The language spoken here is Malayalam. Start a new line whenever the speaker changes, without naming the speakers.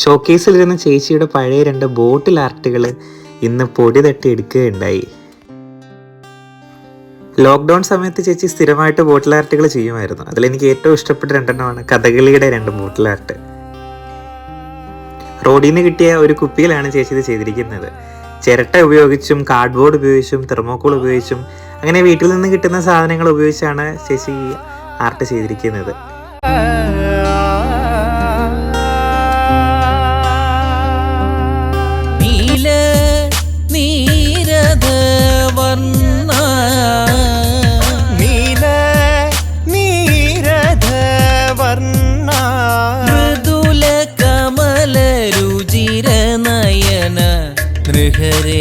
ഷോക്കേസിലിരുന്ന ചേച്ചിയുടെ പഴയ 2 ബോട്ടിൽ ആർട്ടുകൾ ഇന്ന് പൊടി തട്ടി എടുക്കുകയുണ്ടായി. ലോക്ക്ഡൗൺ സമയത്ത് ചേച്ചി സ്ഥിരമായിട്ട് ബോട്ടിൽ ആർട്ടുകൾ ചെയ്യുമായിരുന്നു. അതിലെനിക്ക് ഏറ്റവും ഇഷ്ടപ്പെട്ട 2 കഥകളിയുടെ 2 ബോട്ടിൽ ആർട്ട്. റോഡിൽ നിന്ന് കിട്ടിയ ഒരു കുപ്പിയിലാണ് ചേച്ചി ഇത് ചെയ്തിരിക്കുന്നത്. ചിരട്ട ഉപയോഗിച്ചും കാർഡ്ബോർഡ് ഉപയോഗിച്ചും തെർമോക്കോൾ ഉപയോഗിച്ചും അങ്ങനെ വീട്ടിൽ നിന്ന് കിട്ടുന്ന സാധനങ്ങൾ ഉപയോഗിച്ചാണ് ചേച്ചി ഈ ആർട്ട് ചെയ്തിരിക്കുന്നത്.
ഹരേ